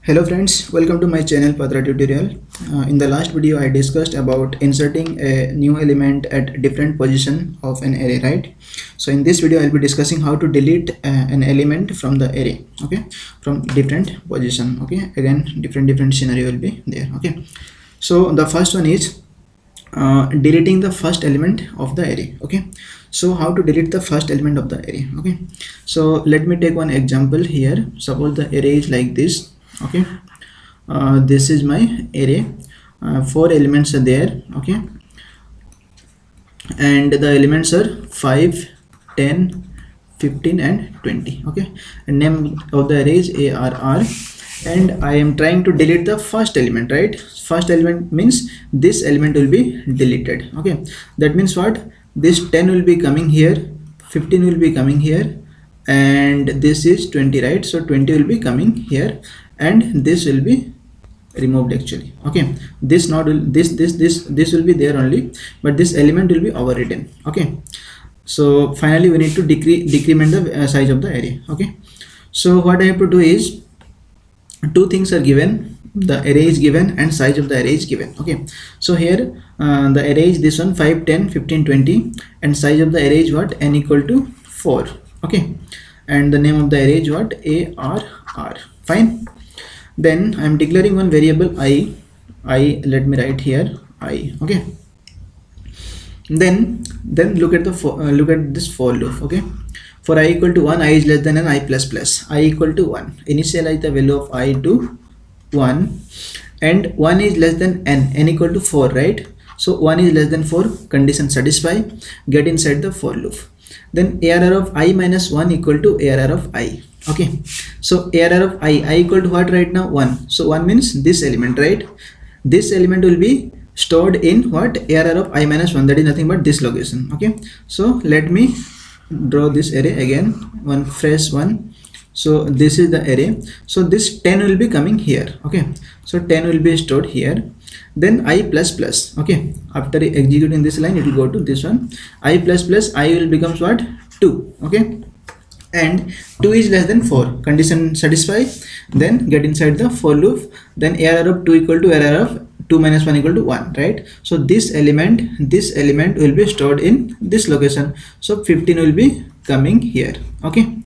Hello friends, welcome to my channel Patra tutorial. In the last video I discussed about inserting a new element at different position of an array, right? So in this video I'll be discussing how to delete an element from the array, okay, from different position. Okay, again different scenario will be there. Okay, so the first one is deleting the first element of the array. Okay, so how to delete the first element of the array? Okay, so let me take one example here. Suppose the array is like this. Okay, this is my array. 4 elements are there. Okay, and the elements are 5, 10, 15 and 20. Okay, and name of the array is ARR, and I am trying to delete the first element, right? First element means this element will be deleted. Okay, that means what? This 10 will be coming here, 15 will be coming here, and this is 20, right? So 20 will be coming here, and this will be removed actually. Okay, this not will this will be there only, but this element will be overwritten. Okay, so finally we need to decrement the size of the array. Okay, so what I have to do is, two things are given, the array is given and size of the array is given. Okay, so here the array is this one, 5, 10, 15, 20, and size of the array is what? N equal to 4. Okay, and the name of the array is what? ARR. Fine. Then I am declaring one variable I. Let me write here I. Okay, then look at the look at this for loop. Okay, for I equal to 1, I is less than an I plus plus. I equal to 1, initialize the value of I to 1, and 1 is less than n equal to 4, right? So 1 is less than 4, condition satisfy, get inside the for loop. Then ARR of I minus 1 equal to ARR of I. Okay, so ARR of I equal to what right now? 1. So 1 means this element, right? This element will be stored in what? ARR of I minus 1, that is nothing but this location. Okay, so let me draw this array again, one fresh one. So this is the array, so this 10 will be coming here. Okay, so 10 will be stored here. Then I plus plus. Okay, after executing this line it will go to this one, I plus plus. I will becomes what? 2. Okay, and 2 is less than 4, condition satisfy, then get inside the for loop. Then ARR of 2 equal to ARR of 2 minus 1 equal to 1, right? So this element will be stored in this location, so 15 will be coming here. Okay,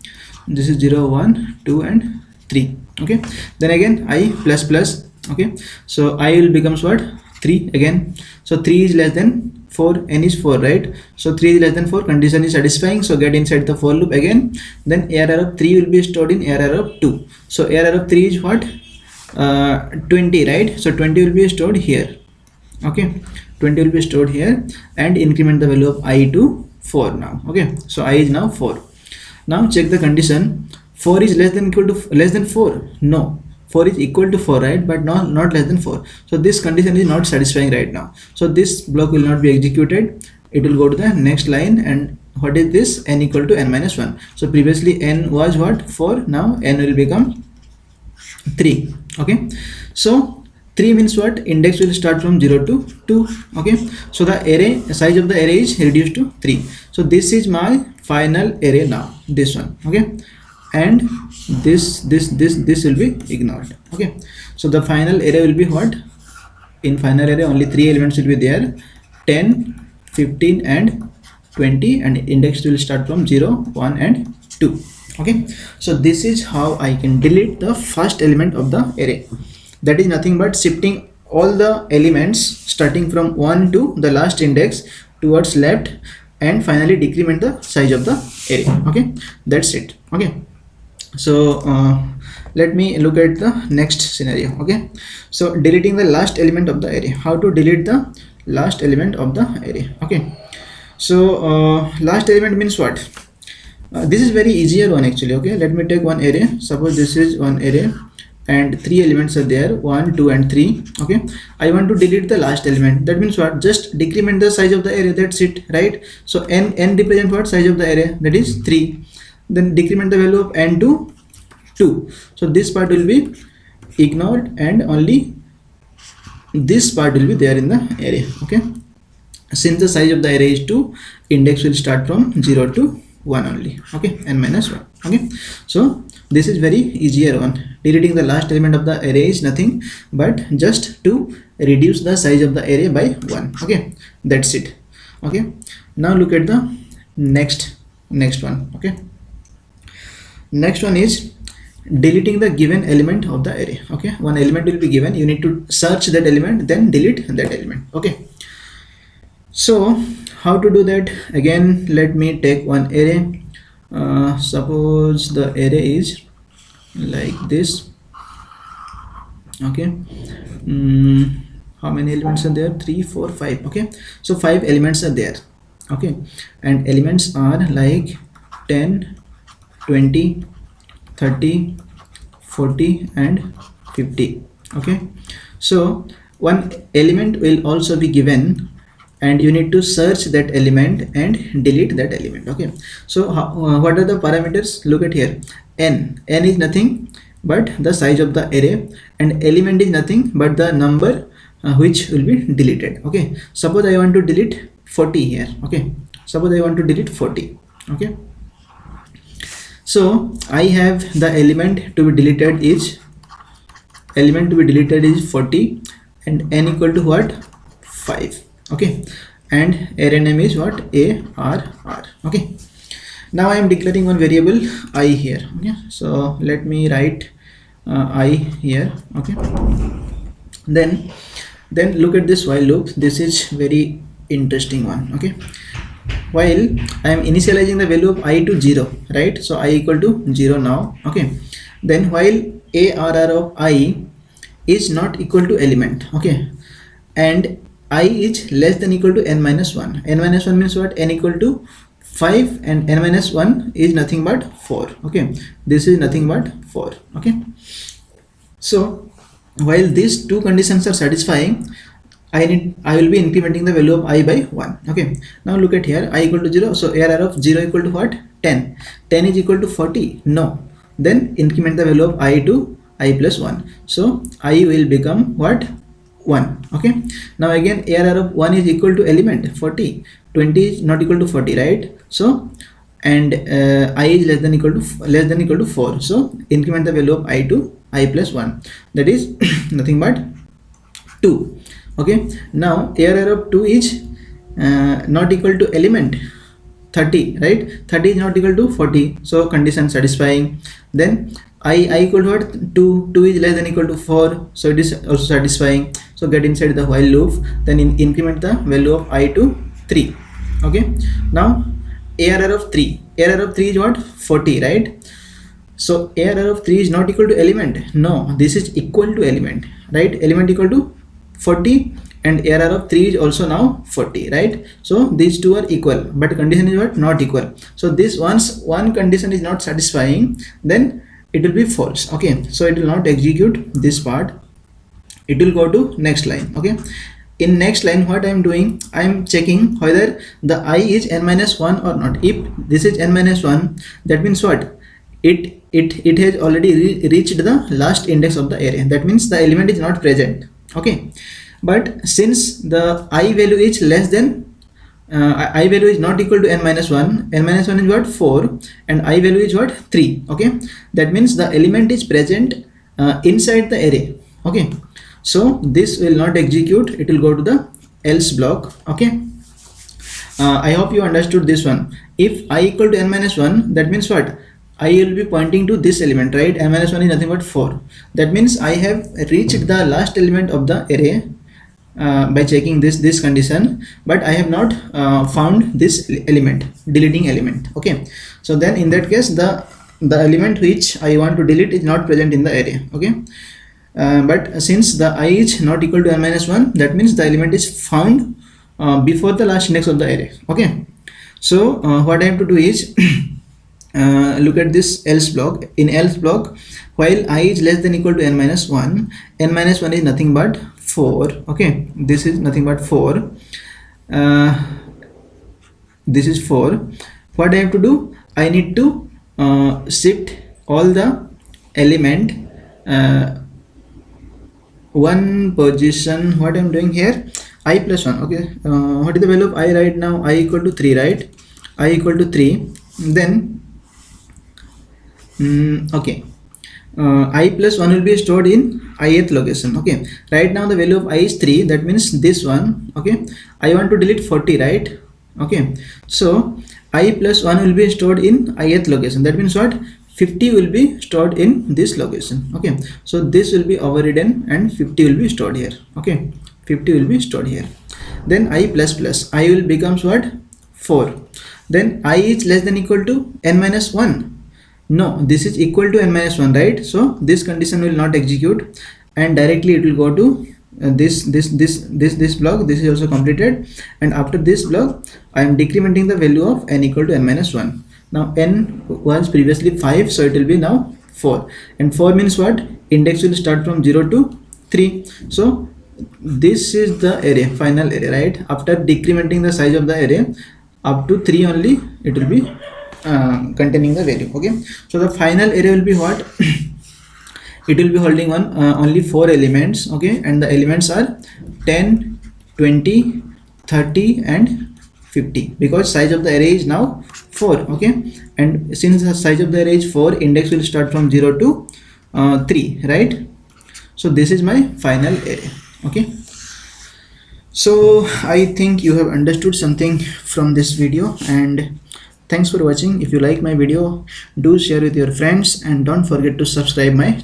this is 0, 1, 2 and 3. Okay, then again I plus plus. Okay, so I will becomes what? 3 again. So 3 is less than 4, n is 4, right? So 3 is less than 4, condition is satisfying, so get inside the for loop again. Then ARR of 3 will be stored in ARR of 2. So ARR of 3 is what? 20, right? So 20 will be stored here. Okay, 20 will be stored here, and increment the value of I to 4 now. Okay, so I is now 4. Now check the condition. 4 is less than equal to less than 4. No, 4 is equal to 4, right? But not less than 4. So this condition is not satisfying right now. So this block will not be executed. It will go to the next line. And what is this? N equal to n minus 1. So previously n was what? 4. Now n will become 3. Okay, so 3 means what? Index will start from 0 to 2. Okay, so the array size of the array is reduced to 3. So this is my final array now, this one. Okay, and this will be ignored. Okay, so the final array will be what? In final array only 3 elements will be there, 10, 15 and 20, and index will start from 0, 1 and 2. Okay, so this is how I can delete the first element of the array. That is nothing but shifting all the elements starting from 1 to the last index towards left, and finally decrement the size of the array. Okay, that's it. Okay, so let me look at the next scenario. Okay, so deleting the last element of the array. How to delete the last element of the array? Okay, so last element means what? This is very easier one actually. Okay, let me take one array. Suppose this is one array and 3 elements are there, 1, 2 and 3. Okay, I want to delete the last element. That means what? Just decrement the size of the array, that's it, right? So n represent what? Size of the array, that is 3. Then decrement the value of n to 2. So this part will be ignored and only this part will be there in the array. Okay, since the size of the array is 2, index will start from 0 to 1 only. Okay, n minus 1. Okay, so this is very easier one. Deleting the last element of the array is nothing but just to reduce the size of the array by 1. Okay, that's it. Okay, now look at the next one. Okay, next one is deleting the given element of the array. Okay, one element will be given, you need to search that element, then delete that element. Okay, so how to do that? Again, let me take one array. Suppose the array is like this. Okay, how many elements are there? 3, 4, 5. Okay, so 5 elements are there. Okay, and elements are like 10, 20, 30, 40 and 50. Okay, so one element will also be given and you need to search that element and delete that element. Okay, so what are the parameters? Look at here. N is nothing but the size of the array, and element is nothing but the number which will be deleted. Okay, suppose I want to delete 40 here. Okay, suppose I want to delete 40. Okay, so I have the element to be deleted is 40 and n equal to what? 5. Okay, and array name is what? ARR. Okay, now I am declaring one variable I here. Okay, so let me write I here. Okay, then look at this while loop. This is very interesting one. Okay, while I am initializing the value of I to 0, right? So I equal to 0 now. Okay, then while ARR of I is not equal to element. Okay, and I is less than equal to n minus 1. N minus 1 means what? N equal to 5 and n minus 1 is nothing but 4. Okay, this is nothing but 4. Okay, so while these two conditions are satisfying, I will be incrementing the value of I by 1. Okay, now look at here. I equal to 0, so ARR of 0 equal to what? 10. 10 is equal to 40. No, then increment the value of I to I plus 1. So I will become what? 1. Okay, now again ARR of 1 is equal to element 40. 20 is not equal to 40, right? So and I is less than equal to 4. So increment the value of I to I plus 1, that is nothing but 2. Okay, now ARR of 2 is not equal to element 30, right? 30 is not equal to 40, so condition satisfying. Then I equal to what? 2 is less than equal to 4, so it is also satisfying. So get inside the while loop, then increment the value of I to 3. Okay, now ARR of 3 is what? 40, right? So ARR of 3 is not equal to element. No, this is equal to element, right? Element equal to 40 and ARR of 3 is also now 40, right? So these two are equal, but condition is what? Not equal. So this once one condition is not satisfying, then it will be false. Okay, so it will not execute this part, it will go to next line. Okay, in next line what I am doing, I am checking whether the I is n minus 1 or not. If this is n minus 1, that means what? It has already reached the last index of the array, that means the element is not present. Okay, but since the I value is less than I value is not equal to n minus 1, n minus 1 is what? 4, and I value is what? 3. Okay, that means the element is present inside the array. Okay, so this will not execute, it will go to the else block. Okay, I hope you understood this one. If I equal to n minus 1, that means what? I will be pointing to this element, right? n minus 1 is nothing but 4. That means I have reached the last element of the array by checking this condition, but I have not found this element, deleting element. Okay, so then in that case the element which I want to delete is not present in the array. Okay, but since the I is not equal to n minus 1, that means the element is found before the last index of the array. Okay, so what I have to do is look at this else block. In else block, while I is less than equal to n minus 1, n minus 1 is nothing but 4. Okay, this is nothing but 4. This is 4. What I have to do, I need to shift all the element one position. What I am doing here, I plus 1. Okay, what is the value of I right now? I equal to 3, right? I equal to 3. Then okay, I plus 1 will be stored in ith location. Okay, right now the value of I is 3, that means this one. Okay, I want to delete 40, right? Okay, so I plus 1 will be stored in ith location, that means what, 50 will be stored in this location. Okay, so this will be overridden and 50 will be stored here. Okay, 50 will be stored here. Then I plus plus, I will becomes what, 4. Then I is less than equal to n minus 1. No, this is equal to n minus 1, right? So this condition will not execute and directly it will go to this block. This is also completed, and after this block I am decrementing the value of n equal to n minus 1. Now n was previously 5, so it will be now 4, and 4 means what, index will start from 0 to 3. So this is the array, final array, right? After decrementing the size of the array up to 3 only, it will be containing the value. Okay, so the final array will be what it will be holding on only 4 elements. Okay, and the elements are 10, 20, 30 and 50, because size of the array is now 4. Okay, and since the size of the array is 4, index will start from 0 to 3, right? So this is my final array. Okay, so I think you have understood something from this video, and thanks for watching. If you like my video, do share with your friends and don't forget to subscribe my